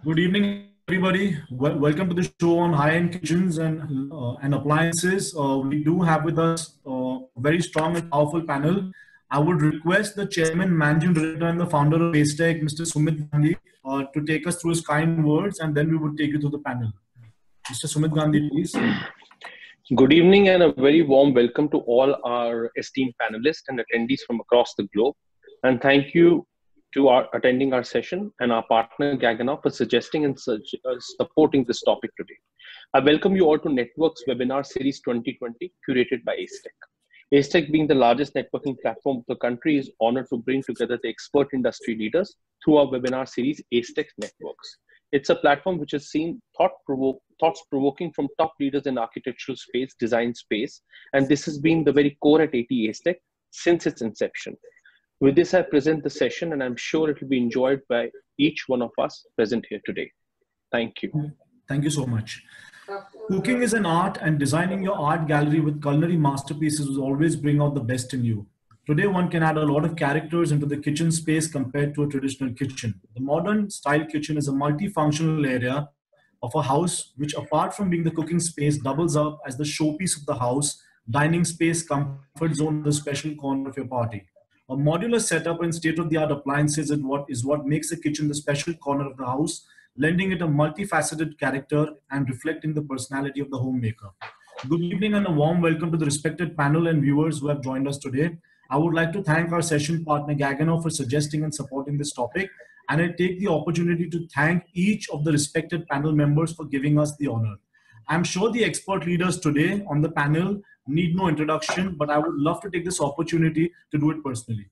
Good evening, everybody. Welcome to the show on high-end kitchens and appliances. We do have with us a very strong and powerful panel. I would request the chairman, managing director, and the founder of Pastech, Mr. Sumit Gandhi, to take us through his kind words, and then we would take you to the panel. Mr. Sumit Gandhi, please. Good evening and a very warm welcome to all our esteemed panelists and attendees from across the globe. And thank you to our attending our session and our partner Gagana for suggesting and supporting this topic today. I welcome you all to Networks Webinar Series 2020 curated by Pastech. Pastech, being the largest networking platform of the country, is honored to bring together the expert industry leaders through our webinar series Pastech Networks. It's a platform which has seen thoughts provoking from top leaders in architectural space, design space, and this has been the very core at AT Pastech since its inception. With this, I present the session, and I'm sure it will be enjoyed by each one of us present here today. Thank you. Thank you so much. Cooking is an art, and designing your art gallery with culinary masterpieces will always bring out the best in you. Today, one can add a lot of characters into the kitchen space compared to a traditional kitchen. The modern style kitchen is a multifunctional area of a house which, apart from being the cooking space, doubles up as the showpiece of the house, dining space, comfort zone, the special corner of your party. A modular setup and state-of-the-art appliances is what makes the kitchen the special corner of the house, lending it a multifaceted character and reflecting the personality of the homemaker. Good evening and a warm welcome to the respected panel and viewers who have joined us today. I would like to thank our session partner Gagano for suggesting and supporting this topic, and I take the opportunity to thank each of the respected panel members for giving us the honor. I'm sure the expert leaders today on the panel need no introduction, but I would love to take this opportunity to do it personally.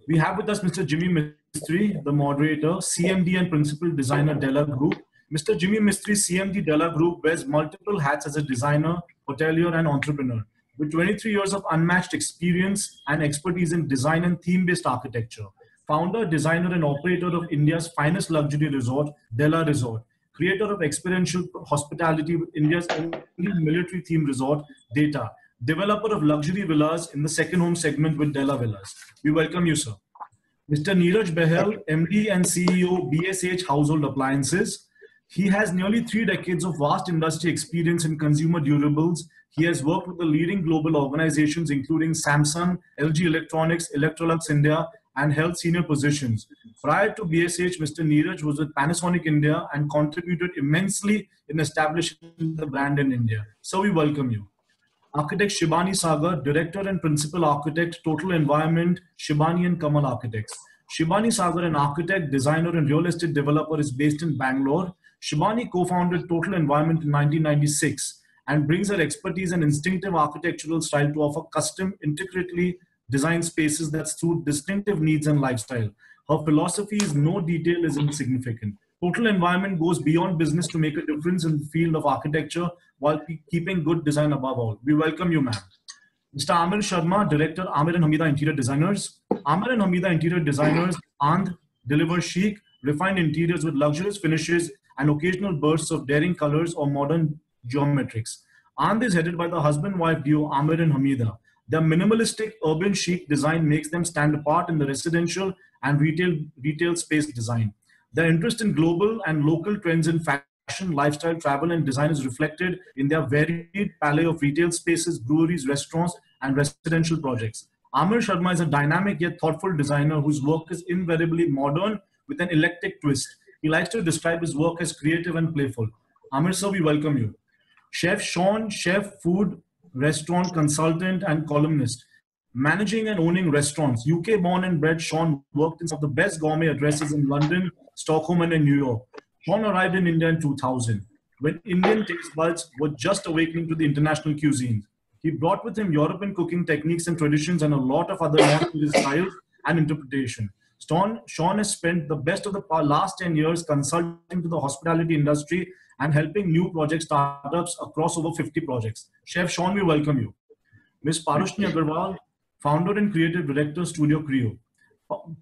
We have with us Mr. Jimmy Mistry, the moderator, CMD and Principal Designer, Della Group. Mr. Jimmy Mistry, CMD, Della Group, wears multiple hats as a designer, hotelier, and entrepreneur. With 23 years of unmatched experience and expertise in design and theme-based architecture, founder, designer, and operator of India's finest luxury resort, Della Resort, creator of experiential hospitality with India's only military-themed resort, Data, developer of luxury villas in the second home segment with Della Villas. We welcome you, sir. Mr. Neeraj Behel, MD and CEO, BSH Household Appliances. He has nearly 3 decades of vast industry experience in consumer durables. He has worked with the leading global organizations including Samsung, LG Electronics, Electrolux India, and held senior positions. Prior to BSH, Mr. Neeraj was with Panasonic India and contributed immensely in establishing the brand in India. So we welcome you. Architect Shibani Sagar, Director and Principal Architect, Total Environment, Shibani and Kamal Architects. Shibani Sagar, an architect, designer, and real estate developer, is based in Bangalore. Shibani co-founded Total Environment in 1996 and brings her expertise and instinctive architectural style to offer custom, intricately designed spaces that suit distinctive needs and lifestyle. Her philosophy is no detail is insignificant. Total Environment goes beyond business to make a difference in the field of architecture while keeping good design above all. We welcome you, ma'am. Mr. Amir Sharma, Director, Amir and Hamida Interior Designers. Amir and Hamida Interior Designers deliver chic, refined interiors with luxurious finishes and occasional bursts of daring colors or modern geometrics. And is headed by the husband-wife duo Amir and Hamida. Their minimalistic urban chic design makes them stand apart in the residential and retail space design. Their interest in global and local trends in fashion, lifestyle, travel, and design is reflected in their varied palette of retail spaces, breweries, restaurants, and residential projects. Amir Sharma is a dynamic yet thoughtful designer whose work is invariably modern with an eclectic twist. He likes to describe his work as creative and playful. Amir sir, we welcome you. Chef Sean, chef, food, restaurant consultant, and columnist. Managing and owning restaurants. UK born and bred, Sean worked in some of the best gourmet addresses in London, Stockholm, and in New York. Sean arrived in India in 2000, when Indian taste buds were just awakening to the international cuisine. He brought with him European cooking techniques and traditions and a lot of other non-British styles and interpretation. Sean has spent the best of the last 10 years consulting to the hospitality industry and helping new project startups across over 50 projects. Chef Sean, we welcome you. Ms. Parushni Agarwal, founder and creative director, Studio Creo.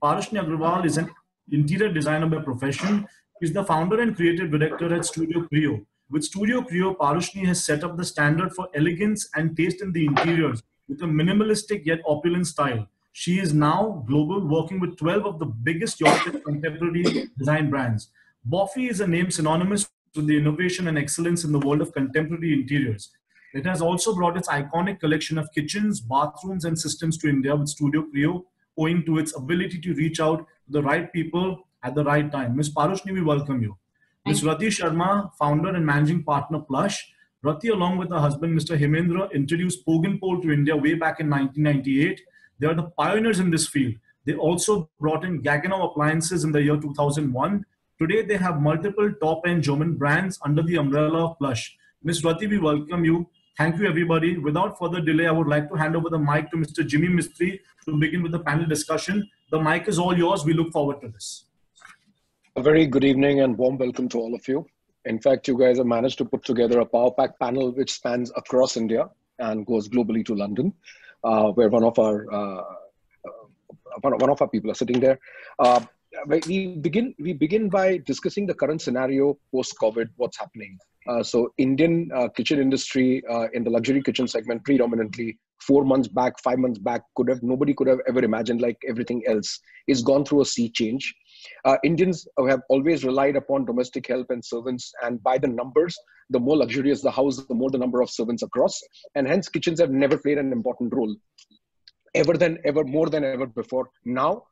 Parushni Agarwal is an interior designer by profession. She's the founder and creative director at Studio Creo. With Studio Creo, Parushni has set up the standard for elegance and taste in the interiors with a minimalistic yet opulent style. She is now global, working with 12 of the biggest European contemporary design brands. Bafi is a name synonymous with the innovation and excellence in the world of contemporary interiors. It has also brought its iconic collection of kitchens, bathrooms, and systems to India with Studio Creo, owing to its ability to reach out to the right people at the right time. Ms. Parushni, we welcome you. Ms. Rati Sharma, founder and managing partner, Plush. Rati, along with her husband, Mr. Hemendra, introduced Pogan Pole to India way back in 1998. They are the pioneers in this field. They also brought in Gaggenau appliances in the year 2001. Today, they have multiple top-end German brands under the umbrella of Plush. Ms. Rati, we welcome you. Thank you, everybody. Without further delay, I would like to hand over the mic to Mr. Jimmy Mistry to begin with the panel discussion. The mic is all yours. We look forward to this. A very good evening and warm welcome to all of you. In fact, you guys have managed to put together a power pack panel which spans across India and goes globally to London, where one of our people are sitting there. We begin by discussing the current scenario post-COVID, what's happening. So Indian kitchen industry in the luxury kitchen segment predominantly 4 months back, 5 months back, nobody could have ever imagined, like everything else, is gone through a sea change. Indians have always relied upon domestic help and servants, and by the numbers, the more luxurious the house, the more the number of servants across, and hence kitchens have never played an important role, more than ever before. Now,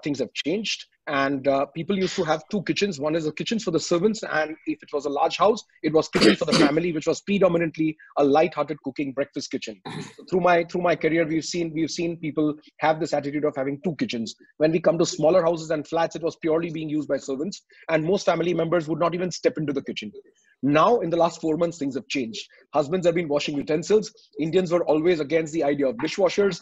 things have changed, and people used to have 2 kitchens. One is a kitchen for the servants, and if it was a large house, it was kitchen for the family, which was predominantly a light-hearted cooking breakfast kitchen. So through my career, we've seen people have this attitude of having 2 kitchens. When we come to smaller houses and flats, it was purely being used by servants, and most family members would not even step into the kitchen. Now, in the last 4 months, things have changed. Husbands have been washing utensils. Indians were always against the idea of dishwashers.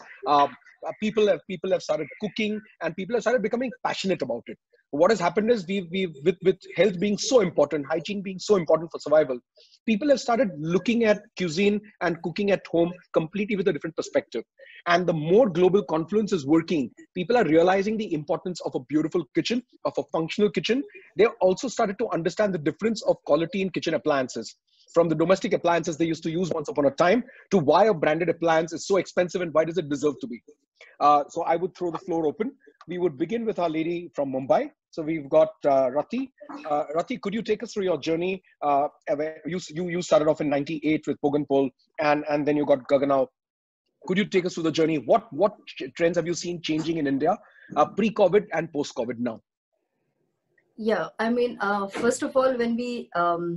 People have started cooking, and people have started becoming passionate about it. What has happened is with health being so important, hygiene being so important for survival, people have started looking at cuisine and cooking at home completely with a different perspective. And the more global confluence is working, people are realizing the importance of a beautiful kitchen, of a functional kitchen. They've also started to understand the difference of quality in kitchen appliances. From the domestic appliances they used to use once upon a time to why a branded appliance is so expensive and why does it deserve to be. So I would throw the floor open. We would begin with our lady from Mumbai. So we've got Rati. Rati, could you take us through your journey? You started off in '98 with Pogan Pole, and then you got Gaggenau. Could you take us through the journey? What trends have you seen changing in India pre-COVID and post-COVID now? Yeah, I mean, first of all, when we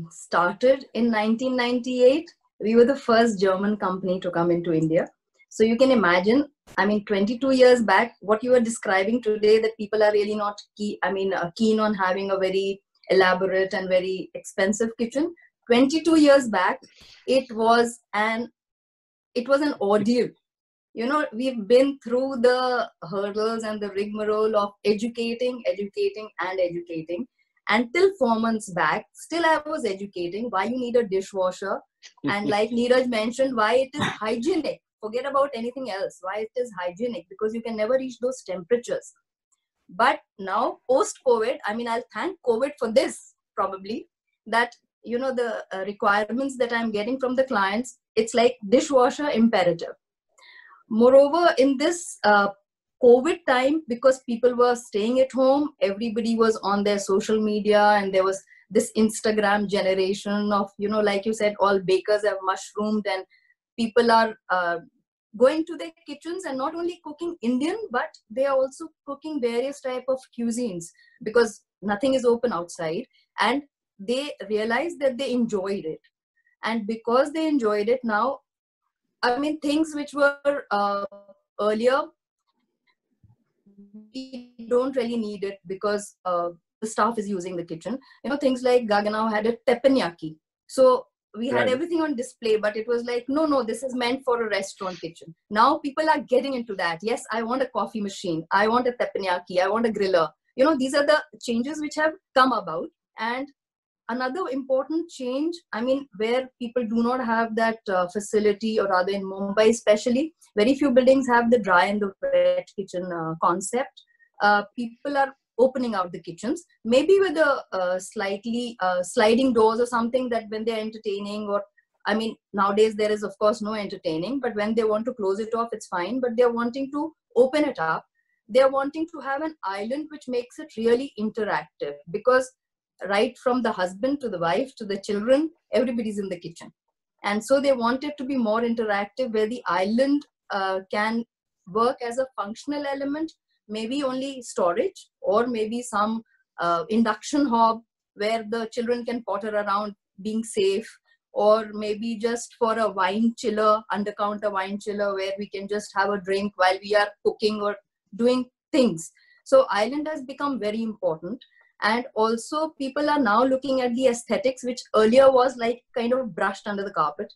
started in 1998, we were the first German company to come into India. So you can imagine, I mean, 22 years back, what you are describing today, that people are really not keen on having a very elaborate and very expensive kitchen. 22 years back, it was an ordeal. You know, we've been through the hurdles and the rigmarole of educating. Until 4 months back, still I was educating why you need a dishwasher. And like Neeraj mentioned, why it is hygienic. Forget about anything else. Why it is hygienic, because you can never reach those temperatures. But now post-COVID, I mean, I'll thank COVID for this probably, that, you know, the requirements that I'm getting from the clients, it's like dishwasher imperative. Moreover, in this COVID time, because people were staying at home, everybody was on their social media, and there was this Instagram generation of, you know, like you said, all bakers have mushroomed, and people are going to their kitchens and not only cooking Indian, but they are also cooking various type of cuisines, because nothing is open outside, and they realized that they enjoyed it. And because they enjoyed it, now, I mean, things which were earlier, we don't really need it because the staff is using the kitchen. You know, things like Gaggenau had a teppanyaki. So we had everything on display, but it was like, no, this is meant for a restaurant kitchen. Now people are getting into that. Yes, I want a coffee machine. I want a teppanyaki. I want a griller. You know, these are the changes which have come about. And another important change, I mean, where people do not have that facility, or rather in Mumbai especially, very few buildings have the dry and the wet kitchen concept. People are opening out the kitchens, maybe with a slightly sliding doors or something, that when they're entertaining, or, I mean, nowadays there is of course no entertaining, but when they want to close it off, it's fine. But they're wanting to open it up. They're wanting to have an island which makes it really interactive, because right from the husband to the wife to the children, everybody's in the kitchen. And so they wanted to be more interactive, where the island can work as a functional element, maybe only storage, or maybe some induction hob where the children can potter around being safe, or maybe just for a wine chiller, under-counter wine chiller, where we can just have a drink while we are cooking or doing things. So island has become very important. And also people are now looking at the aesthetics, which earlier was like kind of brushed under the carpet.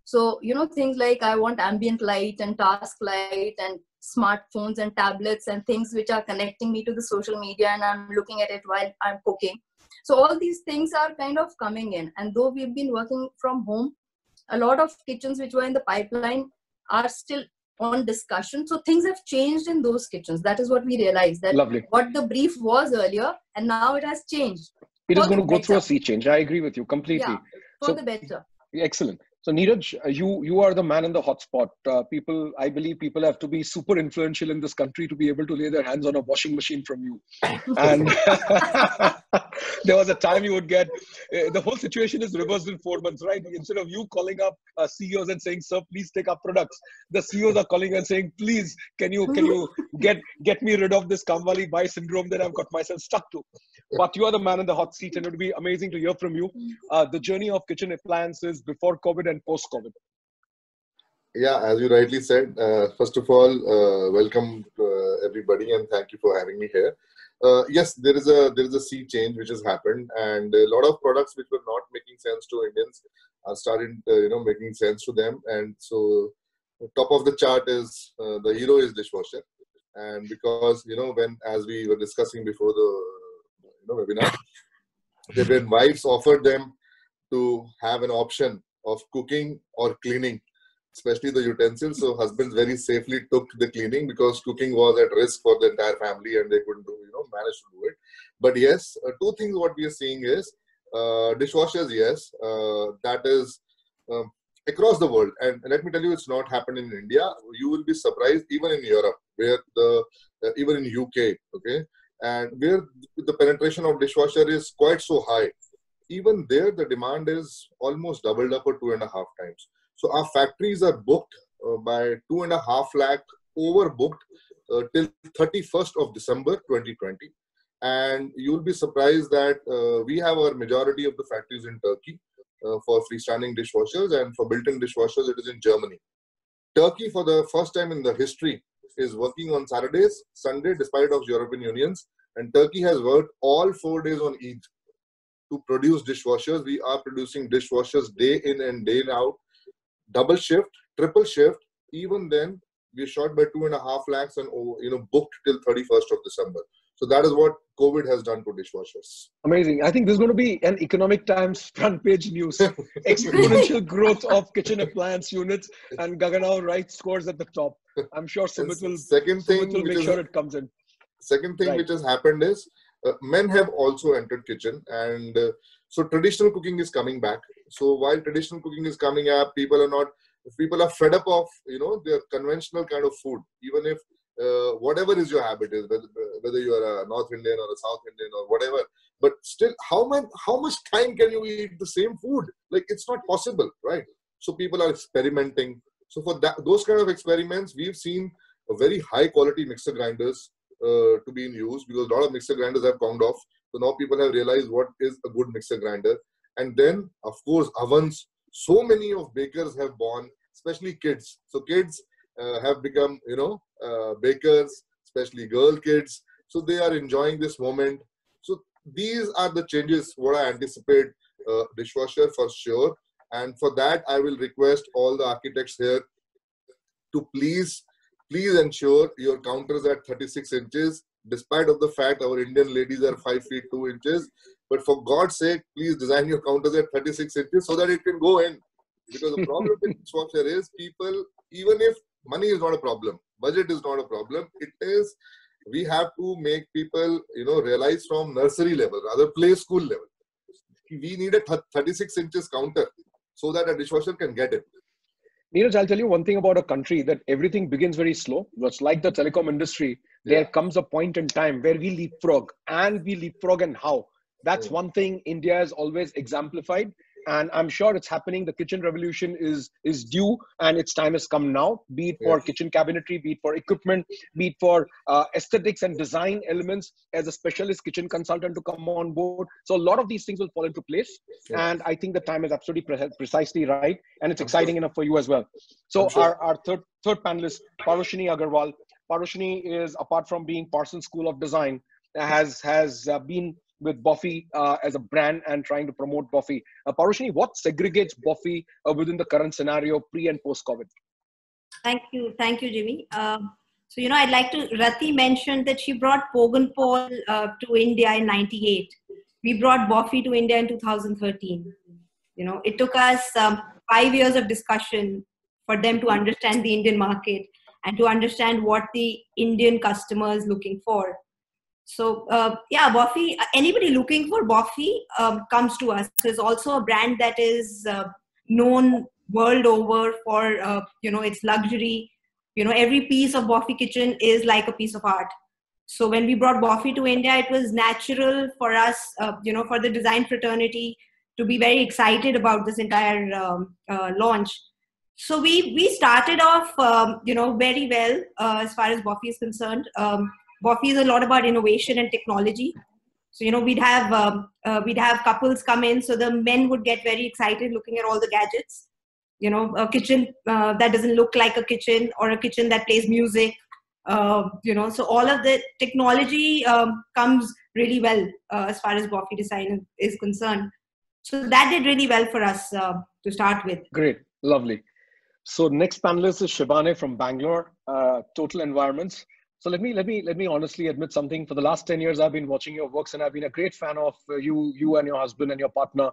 So, you know, things like I want ambient light and task light and smartphones and tablets and things which are connecting me to the social media, and I'm looking at it while I'm cooking. So all these things are kind of coming in. And though we've been working from home, a lot of kitchens which were in the pipeline are still on discussion. So things have changed in those kitchens. That is what we realized, that what the brief was earlier, and now it has changed. It is going to go through a sea change. I agree with you completely. Yeah, for the better. Excellent. So Neeraj, you are the man in the hotspot. I believe people have to be super influential in this country to be able to lay their hands on a washing machine from you. And there was a time you would get, the whole situation is reversed in 4 months, right? Instead of you calling up CEOs and saying, sir, please take up products, the CEOs are calling and saying, please, can you get me rid of this Kamwali Bai syndrome that I've got myself stuck to? But you are the man in the hot seat, and it would be amazing to hear from you. The journey of kitchen appliances before COVID and post-COVID. Yeah, as you rightly said, first of all, welcome everybody, and thank you for having me here. Yes, there is a sea change which has happened, and a lot of products which were not making sense to Indians are starting, making sense to them. And so, top of the chart is the hero is dishwasher, and because as we were discussing before the webinar, when wives offered them to have an option of cooking or cleaning, especially the utensils, so husbands very safely took the cleaning because cooking was at risk for the entire family and they couldn't manage to do it. But yes, two things what we are seeing is dishwashers, yes, that is across the world. And let me tell you, it's not happened in India. You will be surprised, even in Europe, where even in UK, okay, and where the penetration of dishwasher is quite so high. Even there, the demand is almost doubled up or 2.5 times. So our factories are booked by 2.5 lakh, overbooked till 31st of December 2020. And you'll be surprised that we have our majority of the factories in Turkey for freestanding dishwashers, and for built-in dishwashers, it is in Germany. Turkey, for the first time in the history, is working on Saturdays, Sunday, despite of European unions. And Turkey has worked all 4 days on Eid to produce dishwashers. We are producing dishwashers day in and day out, double shift, triple shift. Even then, we are short by 2.5 lakhs and booked till 31st of December. So that is what COVID has done to dishwashers. Amazing. I think this is going to be an Economic Times front page news. Exponential growth of kitchen appliance units, and Gaganao writes scores at the top. I'm sure Sumit will make sure it comes in. Second thing which has happened is men have also entered kitchen, and so traditional cooking is coming back. So while traditional cooking is coming up, people are fed up of their conventional kind of food. Even if whatever is your habit is, whether you are a North Indian or a South Indian or whatever, but still, how much time can you eat the same food? Like, it's not possible, right? So people are experimenting. So for those kind of experiments, we've seen a very high quality mixer grinders to be in use, because a lot of mixer grinders have gone off. So now people have realized what is a good mixer grinder. And then, of course, ovens. So many of bakers have born, especially kids. So kids have become, bakers, especially girl kids. So they are enjoying this moment. So these are the changes what I anticipate dishwasher for sure. And for that, I will request all the architects here to please ensure your counters at 36 inches, despite of the fact our Indian ladies are 5 feet 2 inches. But for God's sake, please design your counters at 36 inches so that it can go in. Because the problem with dishwasher is people, even if money is not a problem, budget is not a problem, we have to make people, realize from nursery level, rather play school level. We need a 36 inches counter so that a dishwasher can get it. Neeraj, I'll tell you one thing about a country, that everything begins very slow. It's like the telecom industry. There comes a point in time where we leapfrog, and we leapfrog and how? That's one thing India has always exemplified. And I'm sure it's happening. The kitchen revolution is due, and its time has come now, be it for kitchen cabinetry, be it for equipment, be it for aesthetics and design elements, as a specialist kitchen consultant to come on board. So a lot of these things will fall into place. And I think the time is absolutely precisely right. And it's exciting enough for you as well. So our third panelist, Paroshini Agarwal. Paroshini is, apart from being Parsons School of Design, has been with bafi as a brand and trying to promote bafi. Paroshini, what segregates bafi within the current scenario pre and post COVID? Thank you, Jimmy. So, I'd like to, Rati mentioned that she brought Pogenpol to India in '98. We brought bafi to India in 2013. It took us 5 years of discussion for them to understand the Indian market and to understand what the Indian customer is looking for. So bafi, anybody looking for bafi comes to us. There's also a brand that is known world over for its luxury. Every piece of bafi kitchen is like a piece of art. So when we brought bafi to India, it was natural for us, for the design fraternity to be very excited about this entire launch. So we started off very well as far as bafi is concerned. Bafi is a lot about innovation and technology. So, we'd have couples come in. So the men would get very excited looking at all the gadgets. A kitchen that doesn't look like a kitchen, or a kitchen that plays music. So all of the technology comes really well as far as bafi design is concerned. So that did really well for us to start with. Great, lovely. So next panelist is Shivane from Bangalore, Total Environments. So let me honestly admit something. For the last 10 years, I've been watching your works, and I've been a great fan of you and your husband and your partner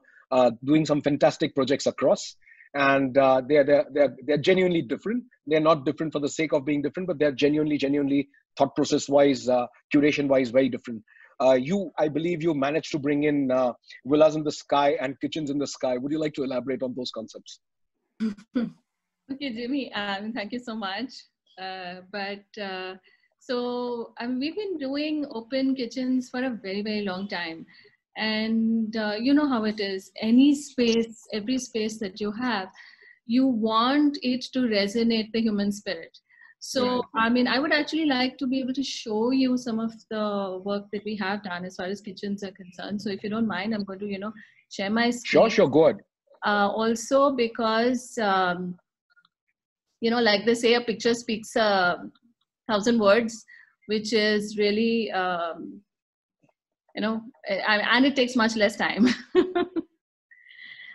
doing some fantastic projects across. And they're genuinely different. They're not different for the sake of being different, but they're genuinely thought process wise, curation wise, very different. I believe you managed to bring in villas in the sky and kitchens in the sky. Would you like to elaborate on those concepts? Okay, Jimmy, thank you so much. So we've been doing open kitchens for a very, very long time. And you know how it is. Every space that you have, you want it to resonate the human spirit. So, right. I would actually like to be able to show you some of the work that we have done as far as kitchens are concerned. So if you don't mind, I'm going to, share my screen. Sure, go ahead. Also because, like they say, a picture speaks 1,000 words, which is really, and it takes much less time.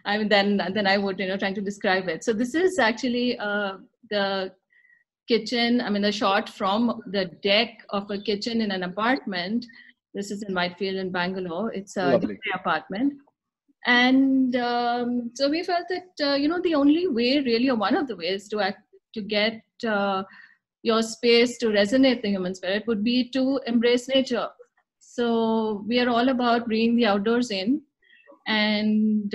Than I would, trying to describe it. So this is actually the kitchen, the shot from the deck of a kitchen in an apartment. This is in Whitefield in Bangalore. It's a apartment. And so we felt that, the only way really, or one of the ways to get your space to resonate the human spirit would be to embrace nature. So we are all about bringing the outdoors in. And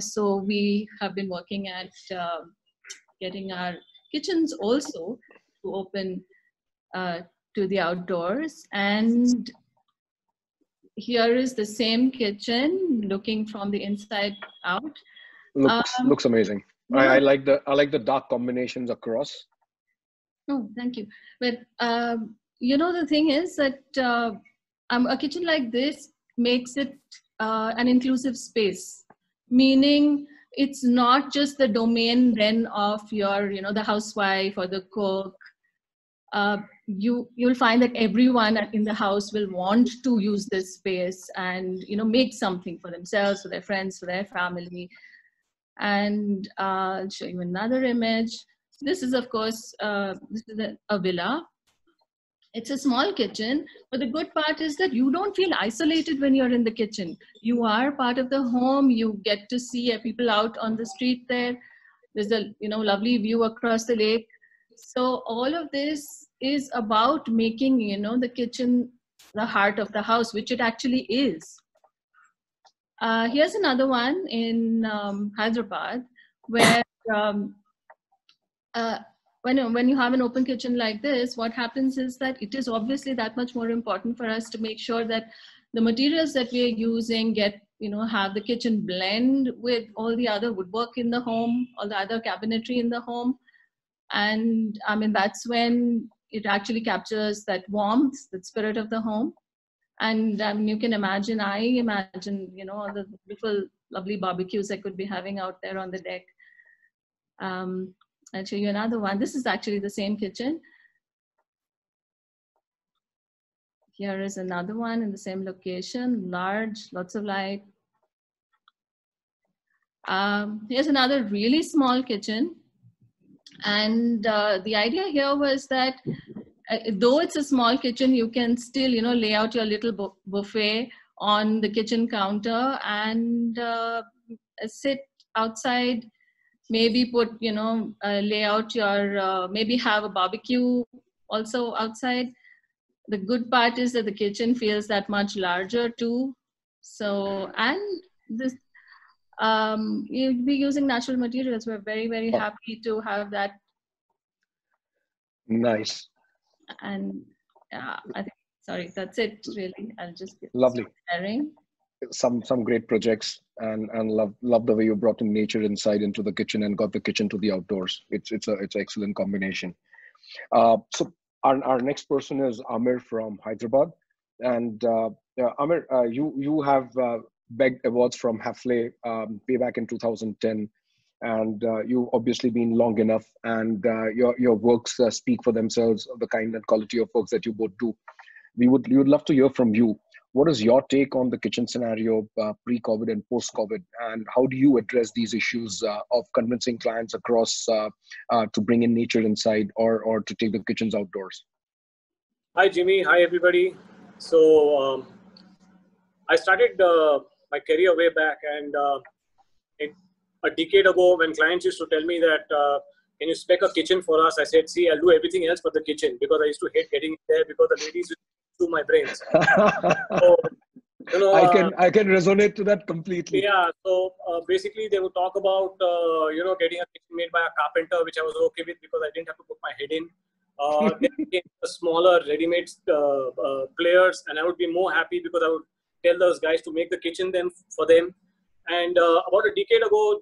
so we have been working at getting our kitchens also to open to the outdoors. And here is the same kitchen looking from the inside out. Looks amazing. I like the dark combinations across. Oh, thank you. But the thing is that a kitchen like this makes it an inclusive space, meaning it's not just the domain then of your, the housewife or the cook. You'll find that everyone in the house will want to use this space and, make something for themselves, for their friends, for their family. And I'll show you another image. This is, of course, this is a villa. It's a small kitchen, but the good part is that you don't feel isolated when you're in the kitchen. You are part of the home. You get to see people out on the street there. There's a lovely view across the lake. So all of this is about making the kitchen the heart of the house, which it actually is. Here's another one in Hyderabad, where when you have an open kitchen like this, what happens is that it is obviously that much more important for us to make sure that the materials that we are using have the kitchen blend with all the other woodwork in the home, all the other cabinetry in the home. And I mean, that's when it actually captures that warmth, that spirit of the home. And you can imagine, I imagine, all the beautiful, lovely barbecues I could be having out there on the deck. I'll show you another one. This is actually the same kitchen. Here is another one in the same location, large, lots of light. Here's another really small kitchen. And the idea here was that though it's a small kitchen, you can still, lay out your little buffet on the kitchen counter and sit outside, maybe put, lay out your, maybe have a barbecue also outside. The good part is that the kitchen feels that much larger too. So, and this, you'll be using natural materials. We're very, very happy to have that. Nice. And I think, sorry, that's it really. I'll just lovely sharing. Some great projects, and love the way you brought in nature inside into the kitchen and got the kitchen to the outdoors. It's an excellent combination. So our next person is Amir from Hyderabad, and Amir, you have begged awards from Hafele way back in 2010, and you've obviously been long enough, and your works speak for themselves, the kind and quality of works that you both do. We would love to hear from you. What is your take on the kitchen scenario pre-COVID and post-COVID, and how do you address these issues of convincing clients across to bring in nature inside or to take the kitchens outdoors? Hi, Jimmy. Hi, everybody. So I started my career way back, and a decade ago, when clients used to tell me that, can you spec a kitchen for us? I said, see, I'll do everything else but the kitchen, because I used to hate getting there because the ladies used to do my brains. So, I can resonate to that completely. Yeah. So basically, they would talk about getting a kitchen made by a carpenter, which I was okay with because I didn't have to put my head in. Then came the smaller ready-made players, and I would be more happy because I would tell those guys to make the kitchen for them. And about a decade ago,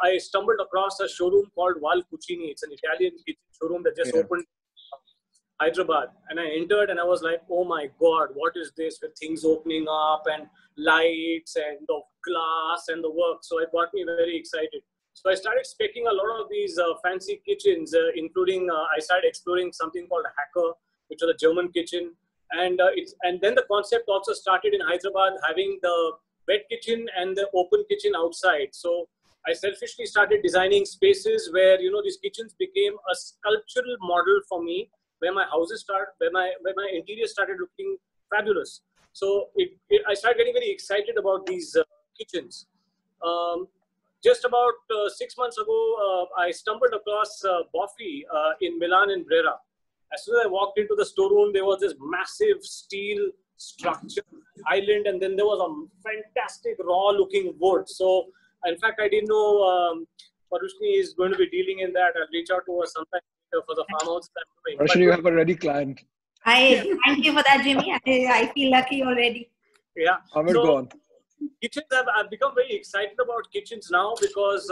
I stumbled across a showroom called Val Cucini. It's an Italian kitchen showroom that just opened in Hyderabad. And I entered and I was like, oh my God, what is this, with things opening up and lights and the glass and the work. So it got me very excited. So I started speccing a lot of these fancy kitchens, including I started exploring something called Hacker, which was a German kitchen. And then the concept also started in Hyderabad, having the wet kitchen and the open kitchen outside. So I selfishly started designing spaces where, these kitchens became a sculptural model for me, where my houses started, where my interior started looking fabulous. So I started getting very excited about these kitchens. Just about 6 months ago, I stumbled across bafi in Milan and Brera. As soon as I walked into the storeroom, there was this massive steel structure island, and then there was a fantastic raw looking wood. So in fact, I didn't know Parushni is going to be dealing in that. I'll reach out to her sometime for the farmhouse that I'm doing. Parushni, you have a ready client. Thank you for that, Jimmy. I feel lucky already. Yeah. Amir, go on. Kitchens, I've become very excited about kitchens now because,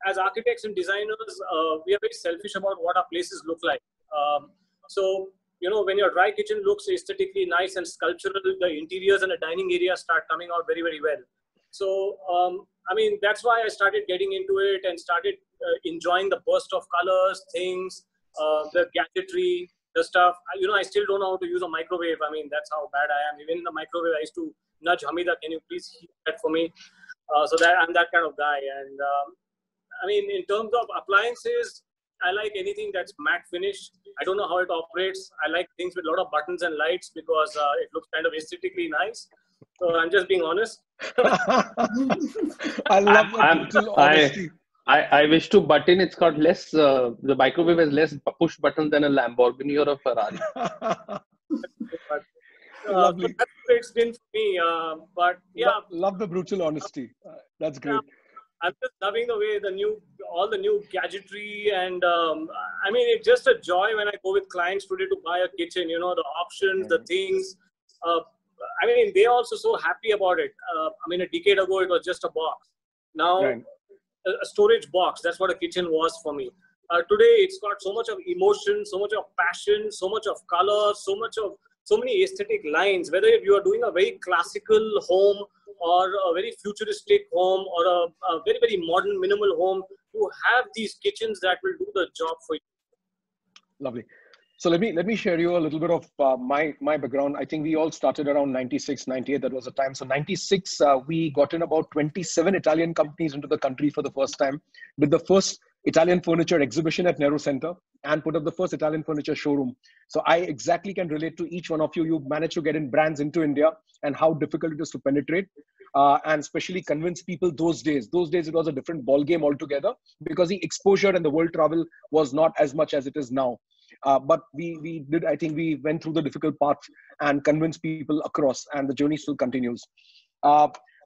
as architects and designers, we are very selfish about what our places look like. So, when your dry kitchen looks aesthetically nice and sculptural, the interiors and the dining area start coming out very, very well. So, that's why I started getting into it and started enjoying the burst of colors, things, the gadgetry, the stuff. I still don't know how to use a microwave. That's how bad I am. Even in the microwave, I used to nudge Hamida, can you please heat that for me? So that I'm that kind of guy. And in terms of appliances, I like anything that's matte finish. I don't know how it operates. I like things with a lot of buttons and lights because it looks kind of aesthetically nice. So I'm just being honest. I love that honesty. I wish to butt in. It's got less, the microwave has less push buttons than a Lamborghini or a Ferrari. So that's what it's been for me. But yeah. Love the brutal honesty. That's great. Yeah. I'm just loving the way all the new gadgetry, and it's just a joy when I go with clients today to buy a kitchen. The options, the things. mean, they are also so happy about it. I mean, a decade ago, it was just a box. Now, Right. a storage box, that's what a kitchen was for me. Today, it's got so much of emotion, so much of passion, so much of color, so many aesthetic lines. Whether you are doing a very classical home or a very futuristic home or a very, very modern minimal home, you have these kitchens that will do the job for you. Lovely. So let me share you a little bit of my background. I think we all started around 96, 98. That was the time. So 96, we got in about 27 Italian companies into the country for the first time. Did the first Italian furniture exhibition at Nehru Center and put up the first Italian furniture showroom. So I exactly can relate to each one of you. You managed to get in brands into India and how difficult it is to penetrate. And especially convince people those days. Those days, it was a different ball game altogether because the exposure and the world travel was not as much as it is now. But we did, I think we went through the difficult path and convinced people across, and the journey still continues.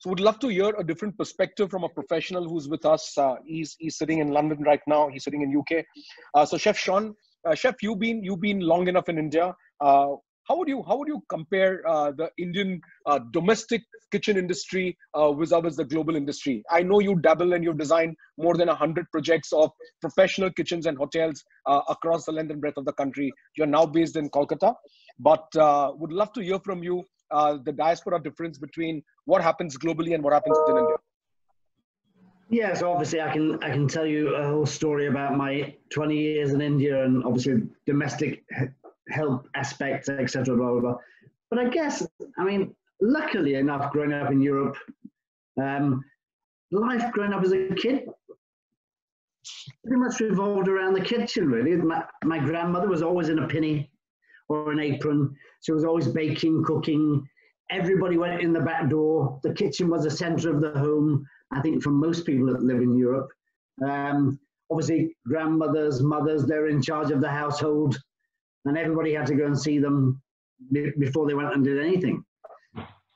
So would love to hear a different perspective from a professional who's with us. He's sitting in London right now. He's sitting in UK. So Chef Sean, Chef, you've been long enough in India. How would you compare the Indian domestic kitchen industry with the global industry? I know you dabble and you've designed more than 100 projects of professional kitchens and hotels across the length and breadth of the country. You're now based in Kolkata, but would love to hear from you the diaspora difference between what happens globally and what happens in India. Yeah, so obviously I can tell you a whole story about my 20 years in India and obviously domestic health aspects, etc. Blah, blah, blah. But I guess, I mean, luckily enough, growing up in Europe, life growing up as a kid pretty much revolved around the kitchen, really. My grandmother was always in a pinny or an apron. She was always baking, cooking. Everybody went in the back door. The kitchen was the center of the home, I think, for most people that live in Europe. Obviously, grandmothers, mothers, they're in charge of the household, and everybody had to go and see them before they went and did anything.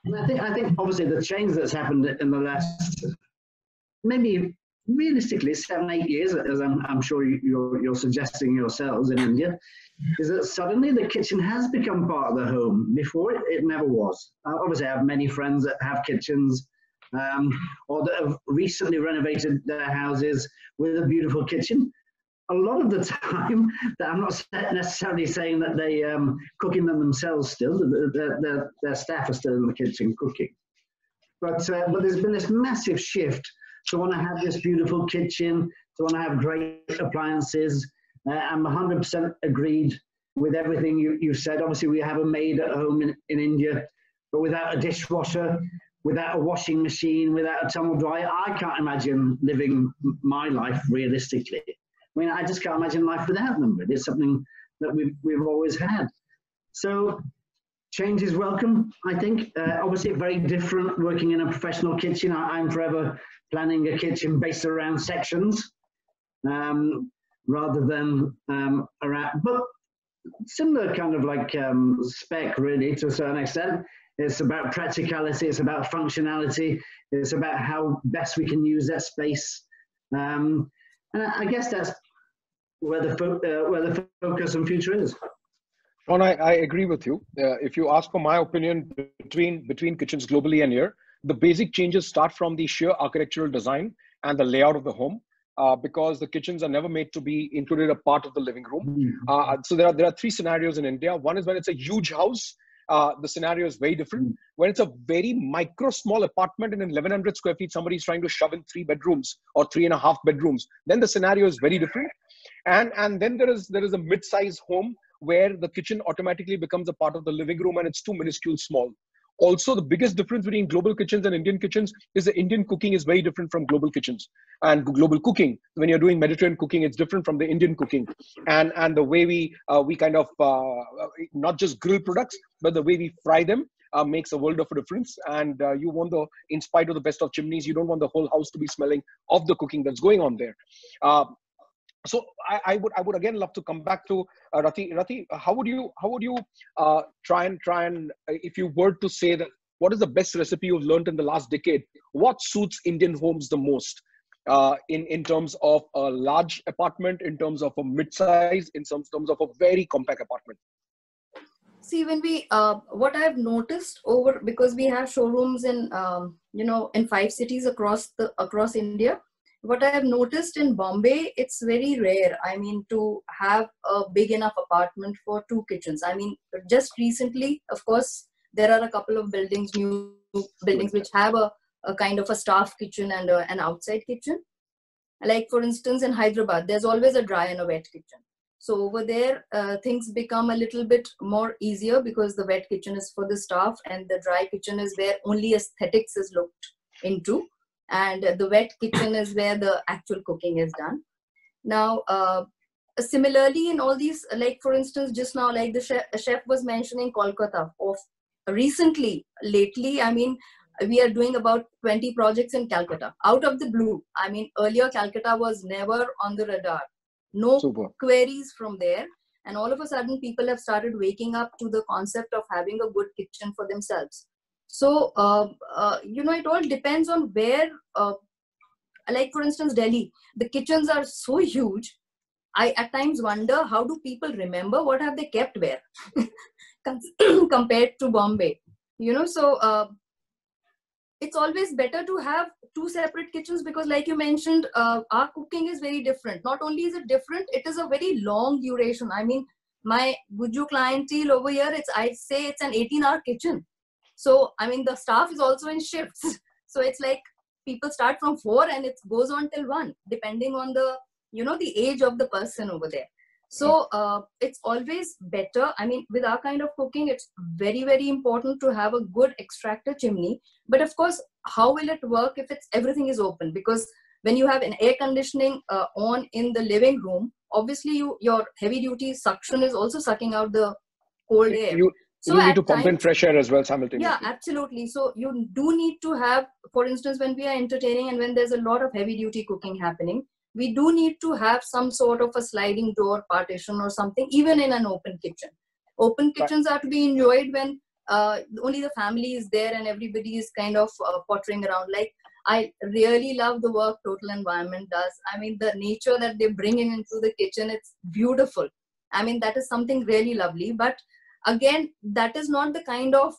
And I think obviously the change that's happened in the last, maybe realistically 7-8 years, as I'm sure you're suggesting yourselves in India, is that suddenly the kitchen has become part of the home. Before it never was. Obviously, I have many friends that have kitchens or that have recently renovated their houses with a beautiful kitchen. A lot of the time, I'm not necessarily saying that they cooking them themselves still. Their staff are still in the kitchen cooking. But there's been this massive shift to want to have this beautiful kitchen, to want to have great appliances. I'm 100% agreed with everything you've said. Obviously, we have a maid at home in India, but without a dishwasher, without a washing machine, without a tumble dryer, I can't imagine living my life realistically. I mean, I just can't imagine life without them. It's something that we've always had. So change is welcome, I think. Obviously, very different working in a professional kitchen. I'm forever planning a kitchen based around sections rather than around, but similar kind of like spec really to a certain extent. It's about practicality, it's about functionality, it's about how best we can use that space. And I guess that's where the focus and future is. Sean, I agree with you. If you ask for my opinion between kitchens globally and here, the basic changes start from the sheer architectural design and the layout of the home, because the kitchens are never made to be included a part of the living room. So there are three scenarios in India. One is when it's a huge house. The scenario is very different. When it's a very micro small apartment in 1100 square feet, somebody's trying to shove in 3 bedrooms or 3.5 bedrooms, then the scenario is very different. And then there is a mid-size home where the kitchen automatically becomes a part of the living room and it's too minuscule small. Also, the biggest difference between global kitchens and Indian kitchens is the Indian cooking is very different from global kitchens. And global cooking, when you're doing Mediterranean cooking, it's different from the Indian cooking. And the way we kind of, not just grill products, but the way we fry them makes a world of a difference. And you want in spite of the best of chimneys, you don't want the whole house to be smelling of the cooking that's going on there. So I would again love to come back to Rati. Rati, how would you try and if you were to say that what is the best recipe you've learned in the last decade? What suits Indian homes the most in terms of a large apartment, in terms of a mid-size, in some terms of a very compact apartment? See, when we, what I've noticed over, because we have showrooms in, in 5 cities across India. What I have noticed in Bombay, it's very rare. I mean, to have a big enough apartment for 2 kitchens. I mean, just recently, of course, there are a couple of buildings, new buildings, which have a kind of a staff kitchen and an outside kitchen. Like, for instance, in Hyderabad, there's always a dry and a wet kitchen. So over there, things become a little bit more easier because the wet kitchen is for the staff and the dry kitchen is where only aesthetics is looked into. And the wet kitchen is where the actual cooking is done. Now, similarly, in all these, like, for instance, just now, like the chef was mentioning Kolkata. Of recently, lately, I mean, we are doing about 20 projects in Calcutta, out of the blue. I mean, earlier Calcutta was never on the radar. No queries from there. And all of a sudden, people have started waking up to the concept of having a good kitchen for themselves. So, it all depends on where, like, for instance, Delhi, the kitchens are so huge. I at times wonder, how do people remember what have they kept where compared to Bombay? So it's always better to have 2 separate kitchens because, like you mentioned, our cooking is very different. Not only is it different, it is a very long duration. I mean, my Guju clientele over here, I'd say it's an 18-hour kitchen. So, I mean, the staff is also in shifts. So it's like people start from 4 and it goes on till 1, depending on the, the age of the person over there. So it's always better. I mean, with our kind of cooking, it's very, very important to have a good extractor chimney. But of course, how will it work if everything is open? Because when you have an air conditioning on in the living room, obviously your heavy duty suction is also sucking out the cold air. So you need to pump in fresh air as well simultaneously. Yeah, absolutely. So you do need to have, for instance, when we are entertaining and when there's a lot of heavy duty cooking happening, we do need to have some sort of a sliding door partition or something, even in an open kitchen. Open kitchens are to be enjoyed when only the family is there and everybody is kind of pottering around. Like, I really love the work Total Environment does. I mean, the nature that they bring into the kitchen, it's beautiful. I mean, that is something really lovely. But again, that is not the kind of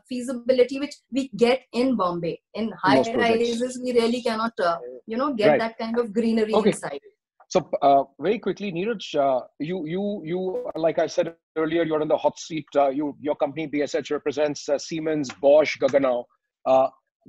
feasibility which we get in Bombay. In high rises, we really cannot, get that kind of greenery inside. So very quickly, Neeraj, you like I said earlier, you're on the hot seat. Your company BSH represents Siemens, Bosch, Gaggenau.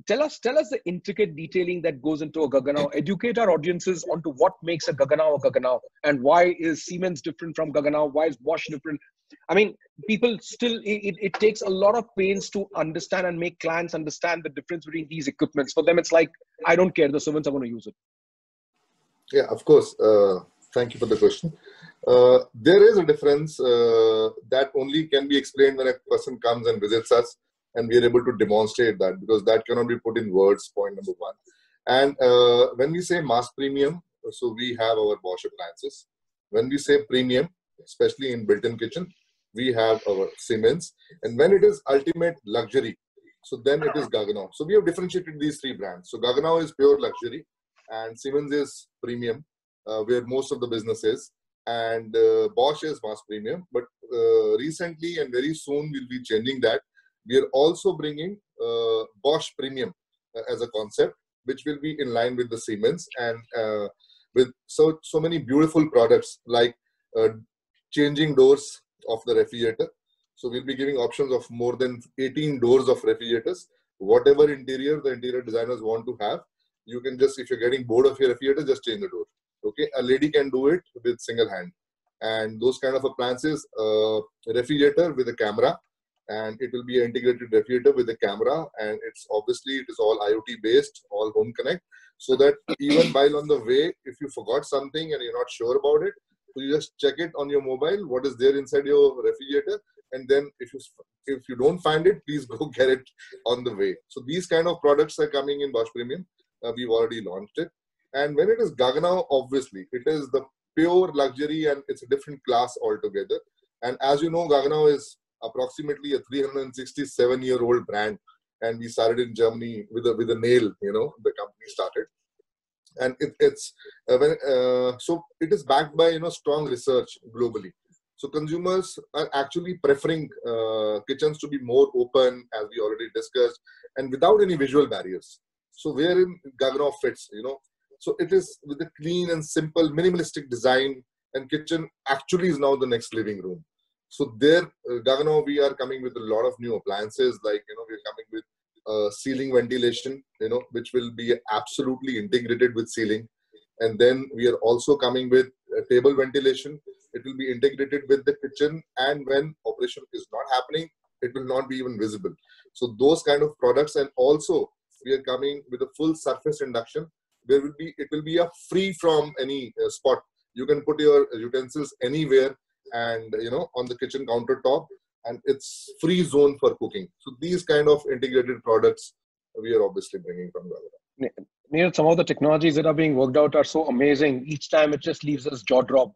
Tell us the intricate detailing that goes into a Gaggenau. Educate our audiences onto what makes a Gaggenau, and why is Siemens different from Gaggenau? Why is Bosch different? I mean, people still, it takes a lot of pains to understand and make clients understand the difference between these equipments. For them, it's like, I don't care, the servants are going to use it. Yeah, of course. Thank you for the question. There is a difference that only can be explained when a person comes and visits us and we are able to demonstrate that, because that cannot be put in words, point number 1. And when we say mass premium, so we have our Bosch appliances. When we say premium, especially in built-in kitchen, we have our Siemens. And when it is ultimate luxury, so then it is Gaggenau. So we have differentiated these 3 brands. So Gaggenau is pure luxury and Siemens is premium, where most of the business is. And Bosch is mass premium. But recently and very soon we'll be changing that. We are also bringing Bosch premium as a concept, which will be in line with the Siemens and with so many beautiful products like changing doors of the refrigerator. So we'll be giving options of more than 18 doors of refrigerators. Whatever interior the interior designers want to have, you can just, if you're getting bored of your refrigerator, just change the door. Okay, a lady can do it with single hand. And those kind of appliances, refrigerator with a camera, and it will be an integrated refrigerator with a camera, and it's obviously, it is all IoT based, all home connect, so that even while on the way, if you forgot something and you're not sure about it, so you just check it on your mobile, what is there inside your refrigerator, and then if you don't find it, please go get it on the way. So these kind of products are coming in Bosch Premium. We've already launched it. And when it is Gaggenau, obviously, it is the pure luxury and it's a different class altogether. And as you know, Gaggenau is approximately a 367-year-old brand. And we started in Germany with a nail, the company started. And so it is backed by, strong research globally. So consumers are actually preferring kitchens to be more open, as we already discussed, and without any visual barriers. So wherein Gaggenau fits, So it is with a clean and simple, minimalistic design, and kitchen actually is now the next living room. So there, Gaggenau, we are coming with a lot of new appliances, like, we're coming with ceiling ventilation, which will be absolutely integrated with ceiling. And then we are also coming with table ventilation. It will be integrated with the kitchen, and when operation is not happening, it will not be even visible. So those kind of products, and also we are coming with a full surface induction. It will be a free from any spot. You can put your utensils anywhere, and on the kitchen countertop, and it's free zone for cooking. So these kind of integrated products we are obviously bringing from Gaggenau. Neil, some of the technologies that are being worked out are so amazing. Each time it just leaves us jaw drop.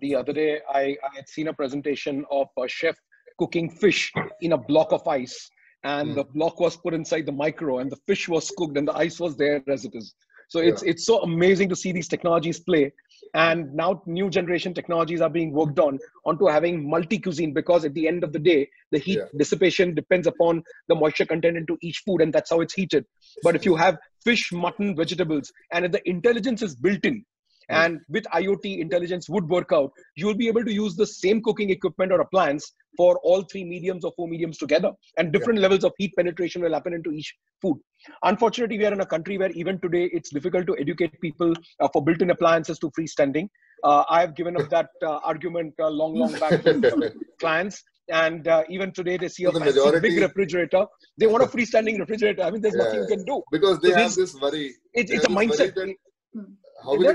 The other day, I had seen a presentation of a chef cooking fish in a block of ice, and the block was put inside the micro, and the fish was cooked, and the ice was there as it is. So it's so amazing to see these technologies play. And now new generation technologies are being worked on onto having multi-cuisine, because at the end of the day, the heat dissipation depends upon the moisture content into each food, and that's how it's heated. But if you have fish, mutton, vegetables, and if the intelligence is built in, and with IoT intelligence would work out, you will be able to use the same cooking equipment or appliance for all 3 mediums or 4 mediums together, and different levels of heat penetration will happen into each food. Unfortunately, we are in a country where even today it's difficult to educate people for built-in appliances to freestanding. I have given up that argument long back to clients. And even today, they see a fancy big refrigerator. They want a freestanding refrigerator. I mean, there's nothing you can do. Because they have this worry. It's a mindset.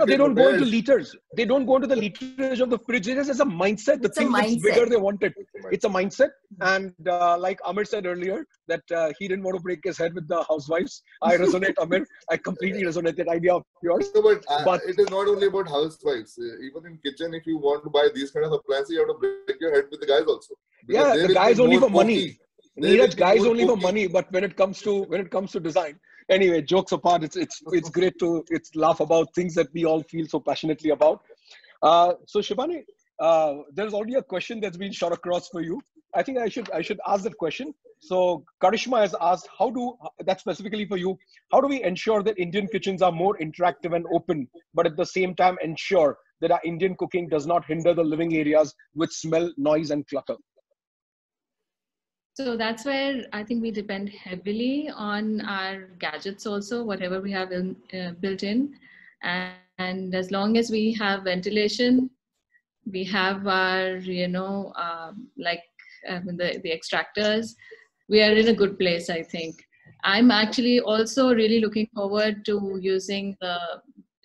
They don't go into liters. They don't go into the literage of the fridge. It is a mindset. The thing that's bigger, they want it. It's a mindset. And like Amir said earlier, that he didn't want to break his head with the housewives. I resonate, Amir. I completely resonate that idea of yours. No, but it is not only about housewives. Even in kitchen, if you want to buy these kind of appliances, you have to break your head with the guys also. Because the guys only for money. Neeraj, guys only for money. But when it comes to design. Anyway, jokes apart, it's great to laugh about things that we all feel so passionately about. So Shivani, there's already a question that's been shot across for you. I think I should ask that question. So Karishma has asked, that's specifically for you, how do we ensure that Indian kitchens are more interactive and open, but at the same time ensure that our Indian cooking does not hinder the living areas with smell, noise, and clutter? So that's where I think we depend heavily on our gadgets also, whatever we have built in. And as long as we have ventilation, we have our, the extractors, we are in a good place, I think. I'm actually also really looking forward to using the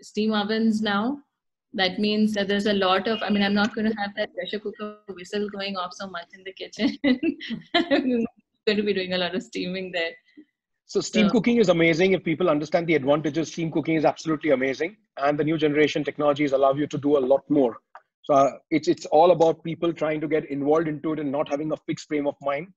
steam ovens now. That means that there's a lot of, I'm not going to have that pressure cooker whistle going off so much in the kitchen. I'm going to be doing a lot of steaming there. So steam cooking is amazing. If people understand the advantages, steam cooking is absolutely amazing. And the new generation technologies allow you to do a lot more. So it's all about people trying to get involved into it and not having a fixed frame of mind.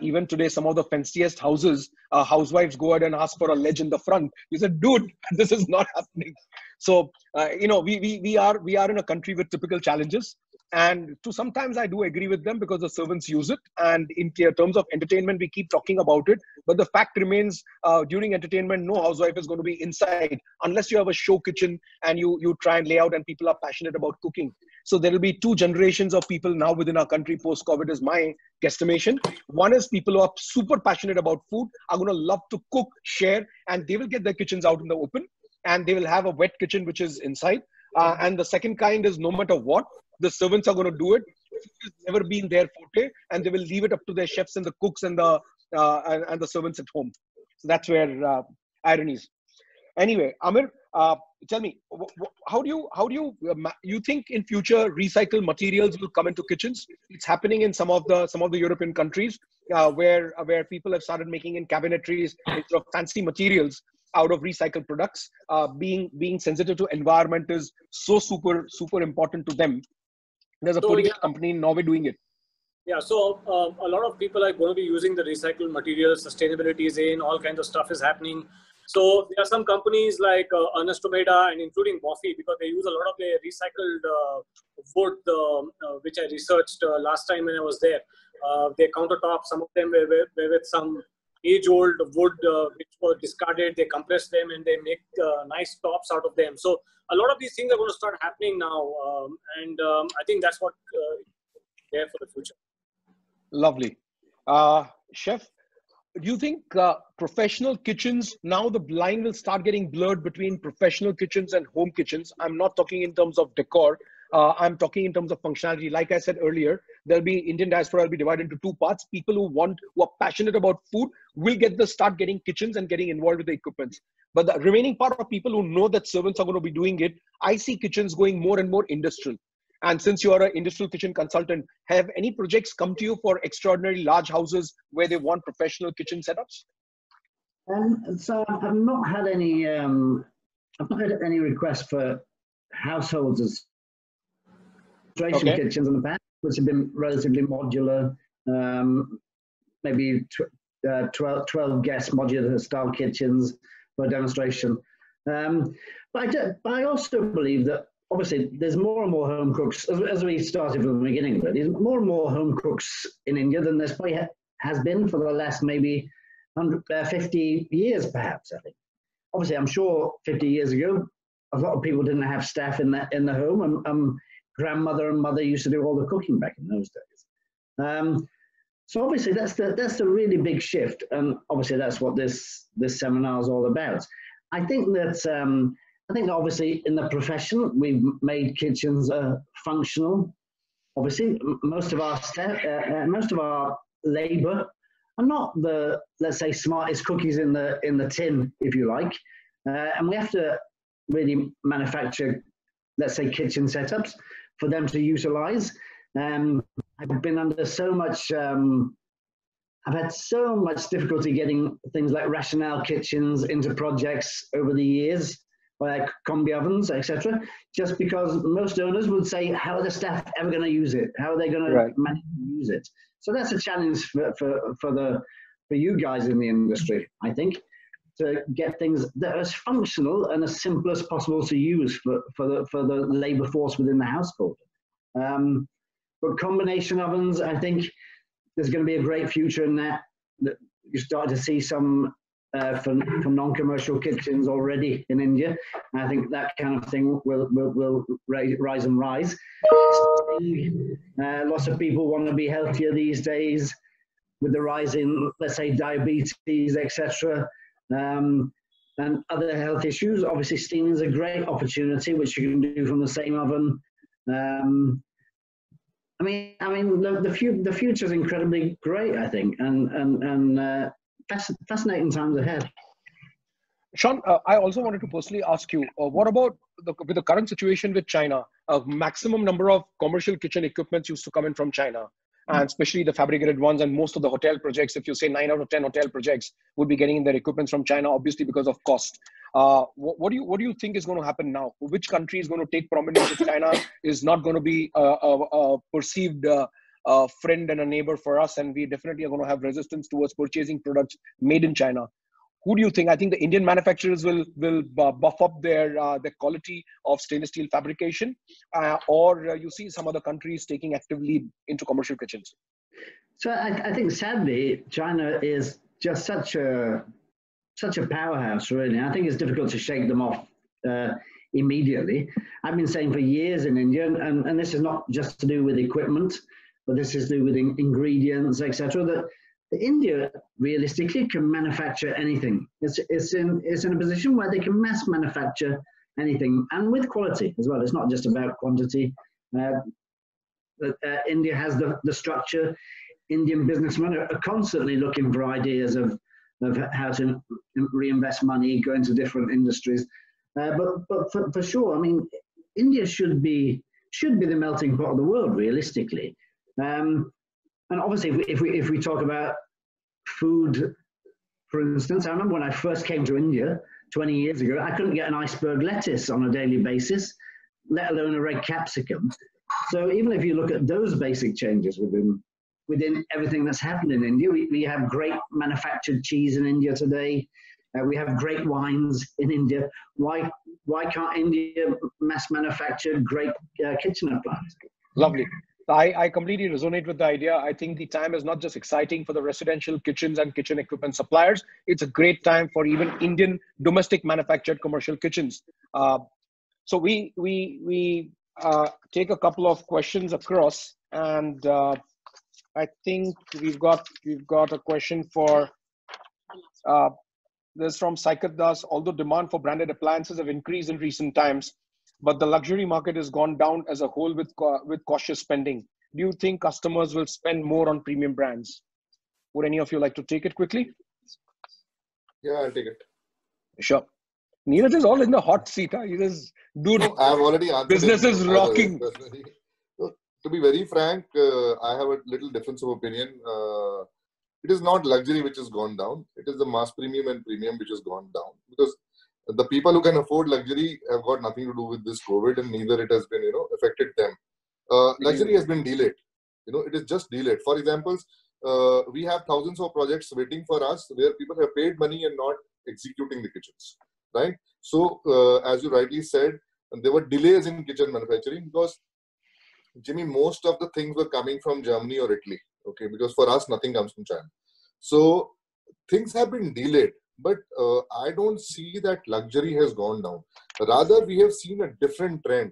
Even today, some of the fanciest houses, housewives go ahead and ask for a ledge in the front. You said, dude, this is not happening. So, we are in a country with typical challenges. And sometimes I do agree with them because the servants use it. And in terms of entertainment, we keep talking about it. But the fact remains, during entertainment, no housewife is going to be inside unless you have a show kitchen and you try and lay out and people are passionate about cooking. So there will be 2 generations of people now within our country post-COVID is my guesstimation. One is people who are super passionate about food, are going to love to cook, share, and they will get their kitchens out in the open. And they will have a wet kitchen, which is inside. And the second kind is no matter what, the servants are going to do it. It's never been their forte, and they will leave it up to their chefs and the cooks and the servants at home. So that's where irony is. Anyway, Amir, tell me, how do you think in future recycled materials will come into kitchens? It's happening in some of the European countries where people have started making in cabinetries instead of fancy materials out of recycled products. Being sensitive to environment is so super important to them. There's a particular company in Norway doing it. Yeah, so a lot of people are going to be using the recycled materials. Sustainability is in, all kinds of stuff is happening. So there are some companies like Anastomeda and including bafi, because they use a lot of the recycled wood, which I researched last time when I was there. Their countertops, some of them were with some age-old wood which were discarded. They compress them and they make nice tops out of them. So a lot of these things are going to start happening now, and I think that's what there for the future. Lovely. Chef, do you think professional kitchens, now the line will start getting blurred between professional kitchens and home kitchens? I'm not talking in terms of decor. I'm talking in terms of functionality. Like I said earlier, there'll be Indian diaspora will be divided into two parts. People who are passionate about food will start getting kitchens and getting involved with the equipment. But the remaining part of people who know that servants are going to be doing it, I see kitchens going more and more industrial. And since you are an industrial kitchen consultant, have any projects come to you for extraordinary large houses where they want professional kitchen setups? So I've not had any. I've not had any requests for households as kitchens in the past, which have been relatively modular, maybe 12 guest modular style kitchens for demonstration. But I also believe that obviously there's more and more home cooks, as we started from the beginning, but there's more and more home cooks in India than there probably has been for the last maybe 50 years, perhaps, I think. Obviously, I'm sure 50 years ago, a lot of people didn't have staff in the home, and grandmother and mother used to do all the cooking back in those days. So obviously that's the really big shift, and obviously that's what this seminar is all about. I think that obviously in the profession we've made kitchens functional. Obviously, most of our staff, most of our labour are not the, let's say, smartest cookies in the tin, if you like, and we have to really manufacture, let's say, kitchen setups for them to utilise. I've been under so much. I've had so much difficulty getting things like rationale kitchens into projects over the years, like combi ovens, etc. Just because most owners would say, "How are the staff ever going to use it? How are they going to manage to use it?" So that's a challenge for you guys in the industry, I think, to get things that are as functional and as simple as possible to use for the labour force within the household. But combination ovens, I think there's going to be a great future in that. That you start to see some for non-commercial kitchens already in India. And I think that kind of thing will rise and rise. Lots of people want to be healthier these days with the rise in, let's say, diabetes, etc. And other health issues. Obviously, steaming is a great opportunity, which you can do from the same oven. I mean, the future is incredibly great, I think, and fascinating times ahead. Sean, I also wanted to personally ask you, what about with the current situation with China? A maximum number of commercial kitchen equipments used to come in from China, and especially the fabricated ones, and most of the hotel projects, if you say 9 out of 10 hotel projects would be getting their equipments from China, obviously because of cost. What do you think is going to happen now? Which country is going to take prominence if China is not going to be a perceived friend and a neighbor for us, and we definitely are going to have resistance towards purchasing products made in China? Who do you think? I think the Indian manufacturers will buff up their quality of stainless steel fabrication, or you see some other countries taking active lead into commercial kitchens? So I think sadly China is just such a powerhouse, really. I think it's difficult to shake them off immediately. I've been saying for years in India, and this is not just to do with equipment, but this is to do with ingredients, etc., that India realistically can manufacture anything. It's in a position where they can mass manufacture anything, and with quality as well. It's not just about quantity. India has the structure. Indian businessmen are constantly looking for ideas of how to reinvest money, go into different industries. But for sure, I mean, India should be the melting pot of the world, realistically. And obviously, if we talk about food, for instance, I remember when I first came to India 20 years ago, I couldn't get an iceberg lettuce on a daily basis, let alone a red capsicum. So even if you look at those basic changes within everything that's happened in India, we have great manufactured cheese in India today. We have great wines in India. Why can't India mass manufacture great kitchen appliances? Lovely. I completely resonate with the idea. I think the time is not just exciting for the residential kitchens and kitchen equipment suppliers. It's a great time for even Indian domestic manufactured commercial kitchens. So we take a couple of questions across, and I think we've got a question for this from Saikat Das. Although demand for branded appliances have increased in recent times, but the luxury market has gone down as a whole with cautious spending. Do you think customers will spend more on premium brands? Would any of you like to take it quickly? Yeah, I'll take it. Sure. Neeraj is all in the hot seat. Huh? He says, dude, no, I've already answered. Business is rocking. To be very frank, I have a little difference of opinion. It is not luxury which has gone down. It is the mass premium and premium which has gone down. Because the people who can afford luxury have got nothing to do with this COVID, and neither it has been, affected them. Luxury has been delayed. It is just delayed. For example, we have thousands of projects waiting for us where people have paid money and not executing the kitchens, right? So, as you rightly said, there were delays in kitchen manufacturing because, Jimmy, most of the things were coming from Germany or Italy, okay? Because for us, nothing comes from China. So, things have been delayed. But I don't see that luxury has gone down. Rather, we have seen a different trend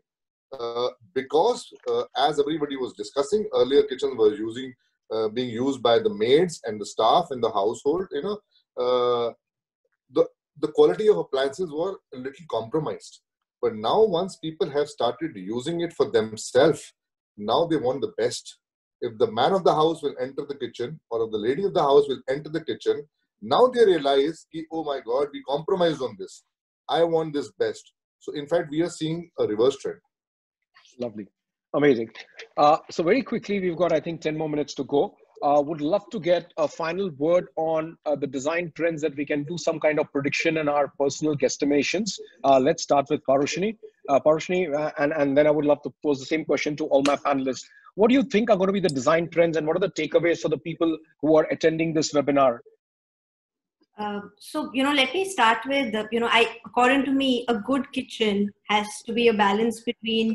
because, as everybody was discussing, earlier kitchens were being used by the maids and the staff in the household. The quality of appliances were a little compromised. But now, once people have started using it for themselves, now they want the best. If the man of the house will enter the kitchen, or if the lady of the house will enter the kitchen, now they realize, oh my God, we compromised on this. I want this best. So in fact, we are seeing a reverse trend. Lovely. Amazing. So very quickly, we've got, I think, 10 more minutes to go. Would love to get a final word on the design trends that we can do some kind of prediction in our personal guesstimations. Let's start with Parushini. And then I would love to pose the same question to all my panelists. What do you think are going to be the design trends, and what are the takeaways for the people who are attending this webinar? So, let me start with, according to me, a good kitchen has to be a balance between,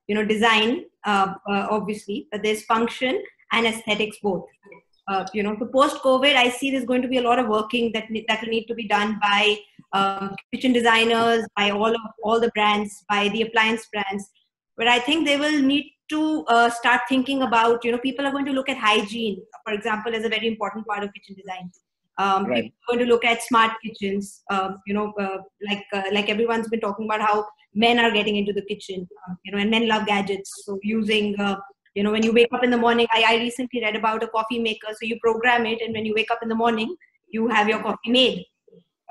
design, obviously, but there's function and aesthetics both. So post-COVID, I see there's going to be a lot of working that will need to be done by kitchen designers, by all the brands, by the appliance brands. But I think they will need to start thinking about, people are going to look at hygiene, for example, as a very important part of kitchen design. Right. People are going to look at smart kitchens, like everyone's been talking about how men are getting into the kitchen, and men love gadgets. So using, when you wake up in the morning, I recently read about a coffee maker. So you program it, and when you wake up in the morning, you have your coffee made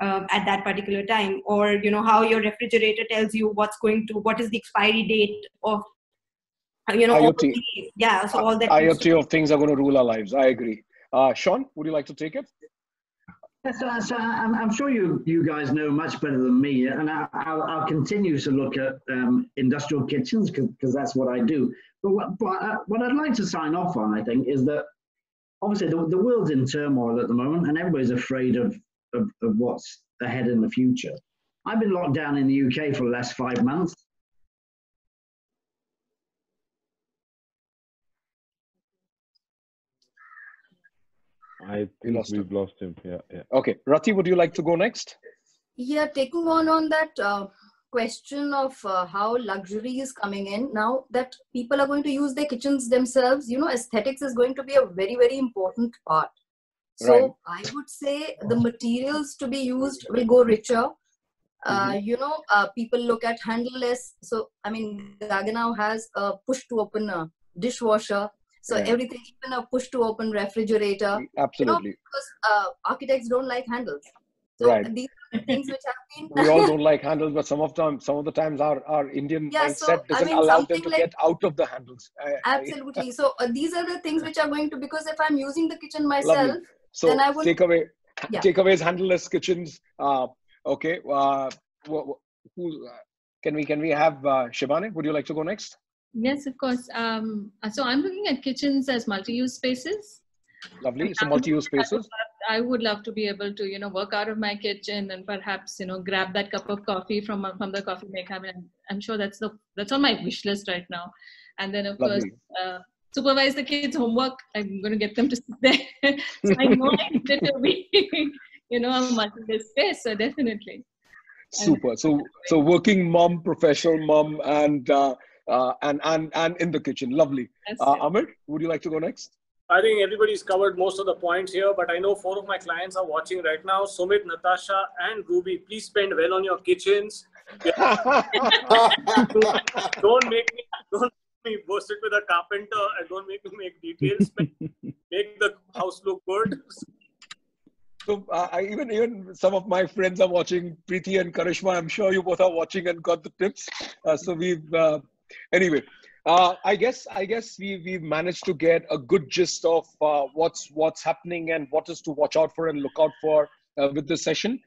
at that particular time. Or, how your refrigerator tells you what is the expiry date of, IoT. So all that. IoT of things are going to rule our lives. I agree. Sean, would you like to take it? So I'm sure you guys know much better than me, and I'll continue to look at industrial kitchens because that's what I do. But what I'd like to sign off on, I think, is that obviously the world's in turmoil at the moment, and everybody's afraid of what's ahead in the future. I've been locked down in the UK for the last 5 months. I think we've lost him. Yeah. Okay. Rati, would you like to go next? Yeah, taking on that question of how luxury is coming in, now that people are going to use their kitchens themselves, aesthetics is going to be a very, very important part. So right. I would say the materials to be used will go richer. People look at handleless. So, Gaggenau has a push to open dishwasher. So everything, even a push to open refrigerator. Absolutely. Because architects don't like handles. So these are things which have been. We all don't like handles, but some of the times our Indian mindset doesn't allow them to get out of the handles. Absolutely. So these are the things which are going to, because if I'm using the kitchen myself, lovely. So then I would takeaways, handleless kitchens. Okay. Can we have Shivani? Would you like to go next? Yes, of course. So I'm looking at kitchens as multi-use spaces. Lovely. So multi-use spaces. I would love to be able to, work out of my kitchen and perhaps, grab that cup of coffee from the coffee maker. I mean, I'm sure that's on my wish list right now. And then of Lovely. course, supervise the kids' homework. I'm going to get them to sit there. So I know I need it to be, a multi-use space. So definitely. Super. So working mom, professional mom, and in the kitchen. Lovely. Amir, would you like to go next? I think everybody's covered most of the points here, but I know 4 of my clients are watching right now. Sumit, Natasha, and Ruby, please spend well on your kitchens. Don't make me burst it with a carpenter, and don't make me make details. Make the house look good. So even some of my friends are watching. Preeti and Karishma, I'm sure you both are watching and got the tips. So we've anyway. I guess we've managed to get a good gist of what's happening and what is to watch out for and look out for with this session.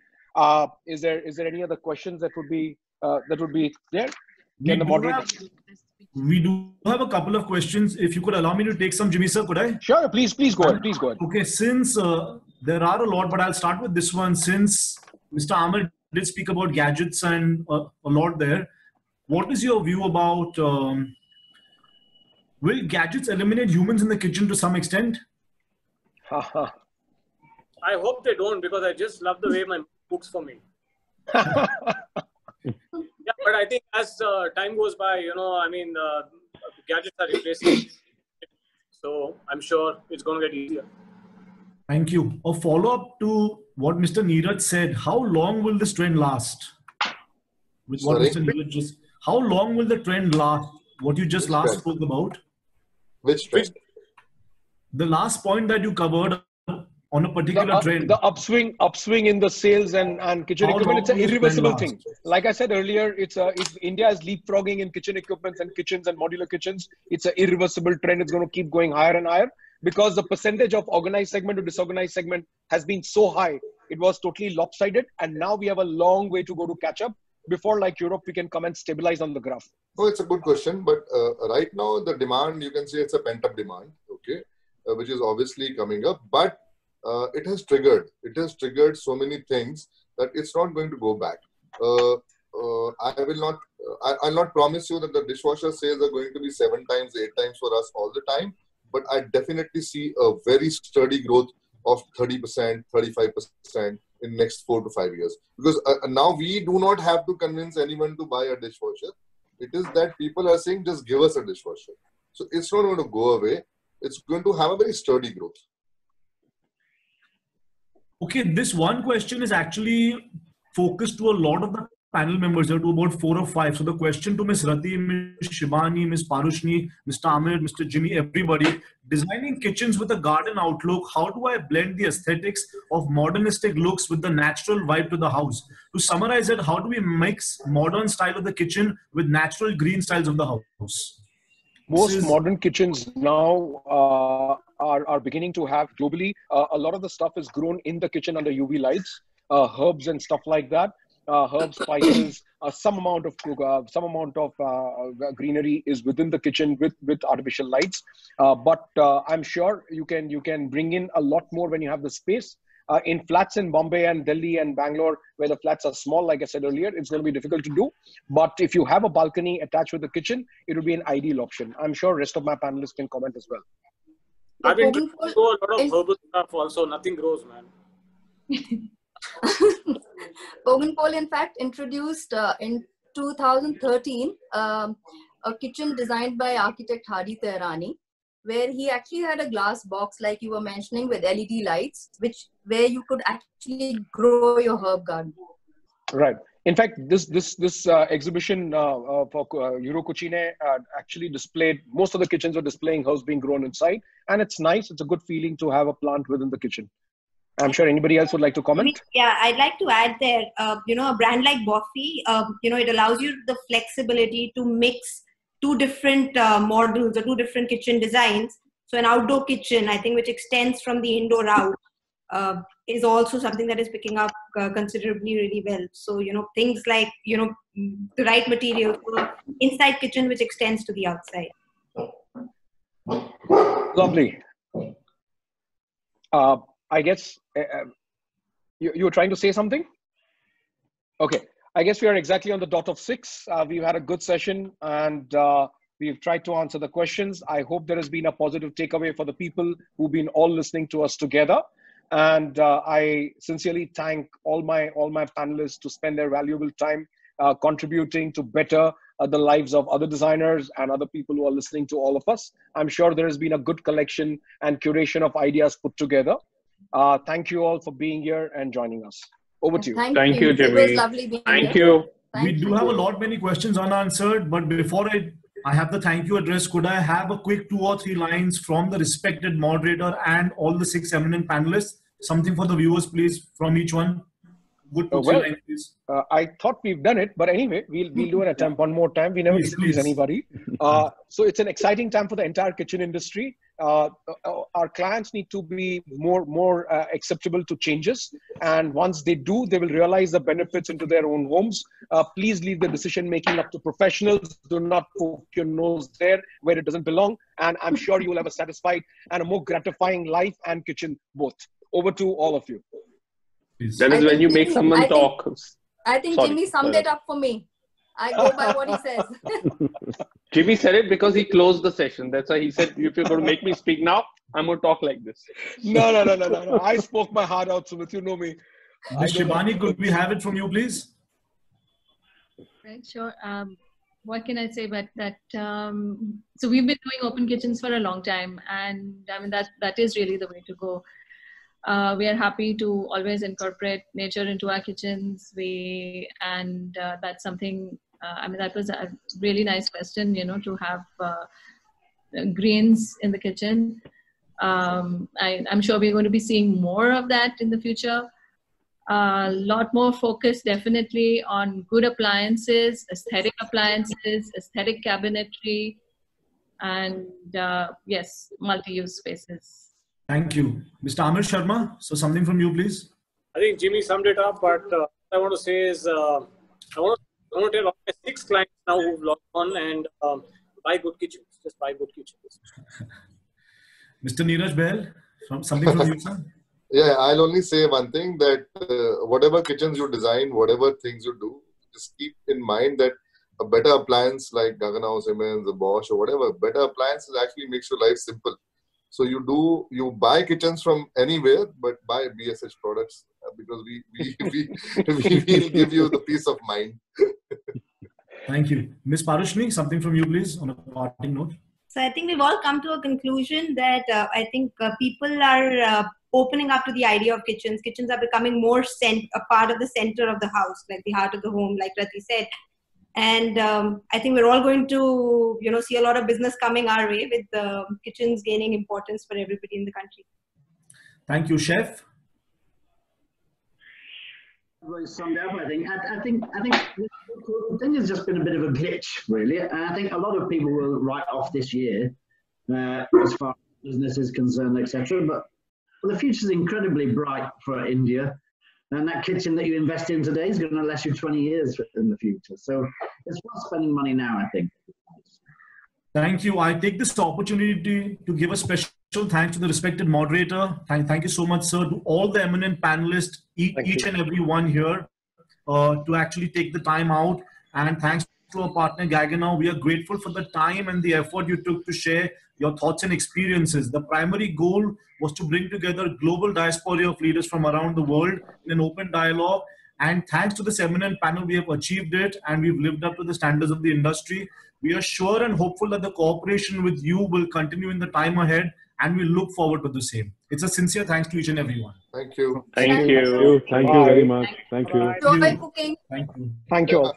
Is there any other questions that would be there? We do have a couple of questions. If you could allow me to take some, Jimmy sir, could I? Sure, please go ahead. Please go ahead. Okay, since there are a lot, but I'll start with this one. Since Mr. Amir did speak about gadgets and a lot there, what is your view about? Will gadgets eliminate humans in the kitchen to some extent? I hope they don't, because I just love the way my cooks for me. Yeah, but I think as time goes by, gadgets are replacing. So I'm sure it's going to get easier. Thank you. A follow-up to what Mr. Neeraj said. How long will this trend last? With what Mr. Neeraj just, how long will the trend last? What you just spoke about? Which trend? The last point that you covered on a particular trend. The upswing in the sales and kitchen equipment. It's an irreversible thing. Like I said earlier, it's India is leapfrogging in kitchen equipments and kitchens and modular kitchens. It's an irreversible trend. It's going to keep going higher and higher because the percentage of organized segment to disorganized segment has been so high. It was totally lopsided, and now we have a long way to go to catch up. Before, like Europe, we can come and stabilize on the graph. Oh, it's a good question. But right now, the demand, you can say it's a pent-up demand, okay, which is obviously coming up. But it has triggered so many things that it's not going to go back. I'll not promise you that the dishwasher sales are going to be 7 times, 8 times for us all the time. But I definitely see a very sturdy growth of 30%, 35% in next 4 to 5 years. Because now we do not have to convince anyone to buy a dishwasher. It is that people are saying, just give us a dishwasher. So it's not going to go away. It's going to have a very sturdy growth. Okay, this one question is actually focused to a lot of the panel members. There are to about 4 or 5. So the question to Ms. Rati, Ms. Shivani, Ms. Parushni, Mr. Amir, Mr. Jimmy, everybody, designing kitchens with a garden outlook, how do I blend the aesthetics of modernistic looks with the natural vibe to the house? To summarize it, how do we mix modern style of the kitchen with natural green styles of the house? Most modern kitchens now are beginning to have globally, a lot of the stuff is grown in the kitchen under UV lights, herbs and stuff like that. Herbs, spices, some amount of greenery is within the kitchen with artificial lights. But I'm sure you can bring in a lot more when you have the space. In flats in Bombay and Delhi and Bangalore, where the flats are small, like I said earlier, it's going to be difficult to do. But if you have a balcony attached with the kitchen, it will be an ideal option. I'm sure rest of my panelists can comment as well. I've been to a lot of herbal stuff also. Nothing grows, man. Pole, in fact, introduced in 2013 a kitchen designed by architect Hadi Tehrani, where he actually had a glass box, like you were mentioning, with LED lights, where you could actually grow your herb garden. Right. In fact, this exhibition for Euro Cucine actually displayed, most of the kitchens were displaying herbs being grown inside, and it's nice. It's a good feeling to have a plant within the kitchen. I'm sure anybody else would like to comment. Yeah, I'd like to add there, a brand like bafi, it allows you the flexibility to mix 2 different models or 2 different kitchen designs. So an outdoor kitchen, I think, which extends from the indoor out, is also something that is picking up considerably really well. So, things like, the right material for inside kitchen, which extends to the outside. Lovely. I guess you were trying to say something? Okay. I guess we are exactly on the dot of 6. We've had a good session and we've tried to answer the questions. I hope there has been a positive takeaway for the people who've been all listening to us together. And I sincerely thank all my panelists to spend their valuable time contributing to better the lives of other designers and other people who are listening to all of us. I'm sure there has been a good collection and curation of ideas put together. Thank you all for being here and joining us. Over to you. Thank you, Jimmy. It was lovely being Thank here. you. We do have a lot many questions unanswered, but before I have the thank you address, could I have a quick 2 or 3 lines from the respected moderator and all the 6 eminent panelists? Something for the viewers, please, from each one. Good 2 3 lines, please. I thought we've done it, but anyway, we'll do an attempt one more time. We never please anybody. So it's an exciting time for the entire kitchen industry. Our clients need to be more acceptable to changes, and once they do, they will realize the benefits into their own homes. Please leave the decision making up to professionals. Do not poke your nose there where it doesn't belong, and I'm sure you will have a satisfied and a more gratifying life and kitchen both. Over to all of you. That is when you make someone talk. I think Jimmy summed it up for me. I go by what he says. Jimmy said it because he closed the session. That's why he said, if you're going to make me speak now, I'm going to talk like this. No. I spoke my heart out, Sumit. You know me. Shivani, could we have it from you, please? Right, sure. What can I say about that? So we've been doing open kitchens for a long time, and I mean that is really the way to go. We are happy to always incorporate nature into our kitchens. That's something. I mean, that was a really nice question. To have greens in the kitchen. I'm sure we're going to be seeing more of that in the future. A lot more focus definitely on good appliances, aesthetic cabinetry, and yes, multi-use spaces. Thank you. Mr. Amir Sharma, so something from you, please. I think Jimmy summed it up, but what I want to say is I want to tell all my 6 clients now who've logged on and buy good kitchens. Just buy good kitchens. Mr. Neeraj Bahl, something from you, sir? Yeah, I'll only say one thing, that whatever kitchens you design, whatever things you do, just keep in mind that a better appliance like Gaggenau, Siemens, or Bosch, or whatever, better appliances actually makes your life simple. So you buy kitchens from anywhere, but buy BSH products because we will give you the peace of mind. Thank you. Ms. Parushni, something from you, please, on a parting note. So I think we've all come to a conclusion that I think people are opening up to the idea of kitchens. Kitchens are becoming more a part of the center of the house, like the heart of the home, like Rati said. And I think we're all going to, see a lot of business coming our way with kitchens gaining importance for everybody in the country. Thank you, Chef. Well, summed up, I think the thing has just been a bit of a glitch, really. And I think a lot of people will write off this year as far as business is concerned, etc. But the future is incredibly bright for India. And that kitchen that you invest in today is going to last you 20 years in the future. So it's worth spending money now, I think. Thank you. I take this opportunity to give a special thanks to the respected moderator. Thank you so much, sir, to all the eminent panelists, each and every one here, to actually take the time out. And thanks to our partner, Gaggenau. We are grateful for the time and the effort you took to share your thoughts and experiences. The primary goal was to bring together a global diaspora of leaders from around the world in an open dialogue. And thanks to this eminent panel, we have achieved it and we've lived up to the standards of the industry. We are sure and hopeful that the cooperation with you will continue in the time ahead, and we look forward to the same. It's a sincere thanks to each and every one. Thank you. Thank you. Thank you very much. Thank you. Enjoy cooking. Thank you. Thank you all.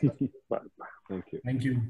Thank you. Thank you.